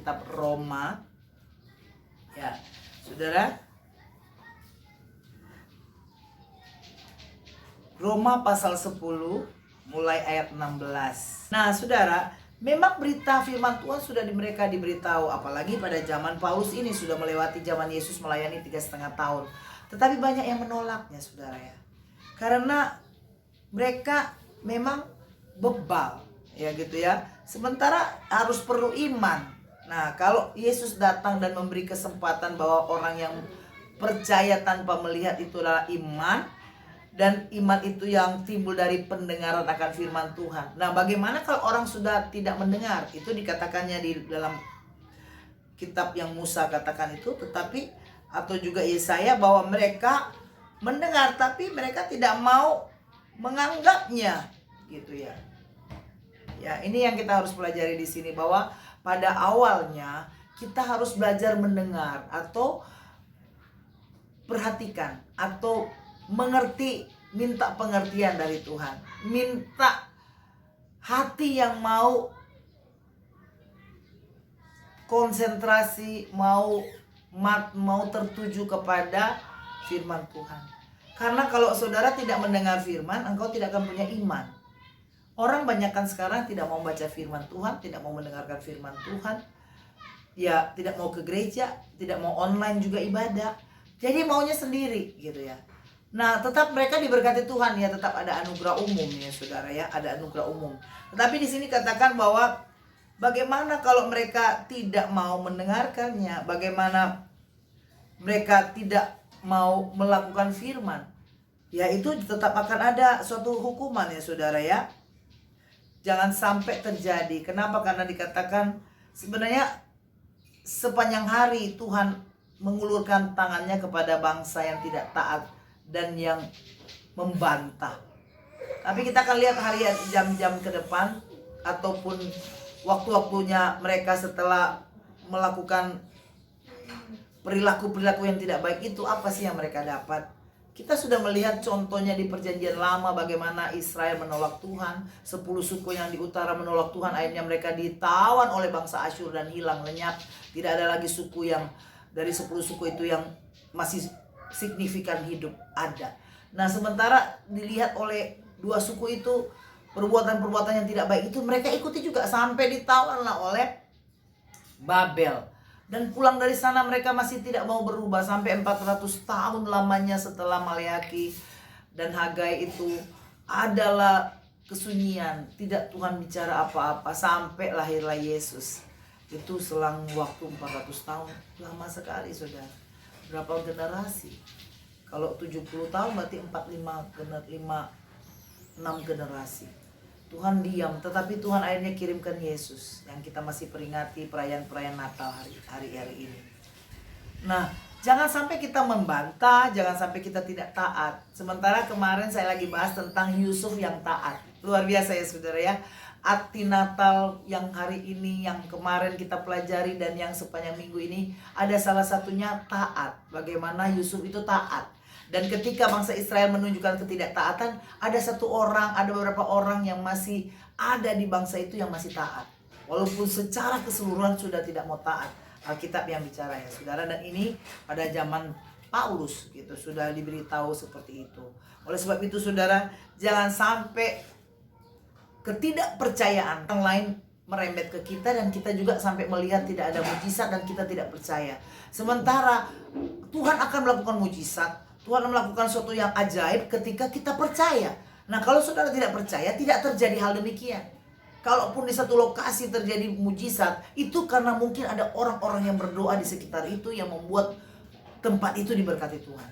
Kitab Roma, ya saudara, Roma pasal 10 mulai ayat 16. Nah saudara, memang berita firman Tuhan sudah mereka diberitahu, apalagi pada zaman Paulus ini, sudah melewati zaman Yesus melayani 3,5 tahun. Tetapi banyak yang menolaknya saudara ya, karena mereka memang bebal ya gitu ya, sementara harus perlu iman. Nah kalau Yesus datang dan memberi kesempatan bahwa orang yang percaya tanpa melihat itulah iman, dan iman itu yang timbul dari pendengaran akan firman Tuhan. Nah bagaimana kalau orang sudah tidak mendengar? Itu dikatakannya di dalam kitab yang Musa katakan itu, tetapi atau juga Yesaya, bahwa mereka mendengar tapi mereka tidak mau menganggapnya gitu ya. Ya, ini yang kita harus pelajari di sini, bahwa pada awalnya kita harus belajar mendengar atau perhatikan atau mengerti, minta pengertian dari Tuhan, minta hati yang mau konsentrasi, mau tertuju kepada firman Tuhan. Karena kalau saudara tidak mendengar firman, engkau tidak akan punya iman. Orang banyakkan sekarang tidak mau baca firman Tuhan, tidak mau mendengarkan firman Tuhan, ya tidak mau ke gereja, tidak mau online juga ibadah, jadi maunya sendiri gitu ya. Nah tetap mereka diberkati Tuhan ya, tetap ada anugerah umum ya saudara ya, ada anugerah umum. Tetapi di sini katakan bahwa bagaimana kalau mereka tidak mau mendengarkannya, bagaimana mereka tidak mau melakukan firman, ya itu tetap akan ada suatu hukuman ya saudara ya. Jangan sampai terjadi. Kenapa? Karena dikatakan sebenarnya sepanjang hari Tuhan mengulurkan tangannya kepada bangsa yang tidak taat dan yang membantah. Tapi kita akan lihat hari jam-jam ke depan ataupun waktu-waktunya mereka setelah melakukan perilaku-perilaku yang tidak baik itu, apa sih yang mereka dapat. Kita sudah melihat contohnya di perjanjian lama, bagaimana Israel menolak Tuhan. 10 suku yang di utara menolak Tuhan, akhirnya mereka ditawan oleh bangsa Asyur dan hilang lenyap. Tidak ada lagi suku yang dari 10 suku itu yang masih signifikan hidup ada. Nah sementara dilihat oleh 2 suku itu, perbuatan-perbuatan yang tidak baik itu mereka ikuti juga, sampai ditawan oleh Babel. Dan pulang dari sana mereka masih tidak mau berubah sampai 400 tahun lamanya setelah Maleaki dan Hagai itu adalah kesunyian. Tidak Tuhan bicara apa-apa sampai lahirlah Yesus. Itu selang waktu 400 tahun. Lama sekali saudara. Berapa generasi? Kalau 70 tahun berarti 6 generasi. Tuhan diam, tetapi Tuhan akhirnya kirimkan Yesus yang kita masih peringati perayaan-perayaan Natal hari-hari ini. Nah, jangan sampai kita membantah, jangan sampai kita tidak taat. Sementara kemarin saya lagi bahas tentang Yusuf yang taat. Luar biasa ya saudara ya. Arti Natal yang hari ini, yang kemarin kita pelajari dan yang sepanjang minggu ini, ada salah satunya taat. Bagaimana Yusuf itu taat. Dan ketika bangsa Israel menunjukkan ketidaktaatan, ada beberapa orang yang masih ada di bangsa itu yang masih taat. Walaupun secara keseluruhan sudah tidak mau taat. Alkitab yang bicara ya saudara. Dan ini pada zaman Paulus gitu, sudah diberitahu seperti itu. Oleh sebab itu saudara, jangan sampai ketidakpercayaan orang lain merembet ke kita dan kita juga sampai melihat tidak ada mujizat dan kita tidak percaya. Sementara Tuhan akan melakukan mujizat, Tuhan melakukan sesuatu yang ajaib ketika kita percaya. Nah kalau saudara tidak percaya, tidak terjadi hal demikian. Kalaupun di satu lokasi terjadi mujizat, itu karena mungkin ada orang-orang yang berdoa di sekitar itu yang membuat tempat itu diberkati Tuhan.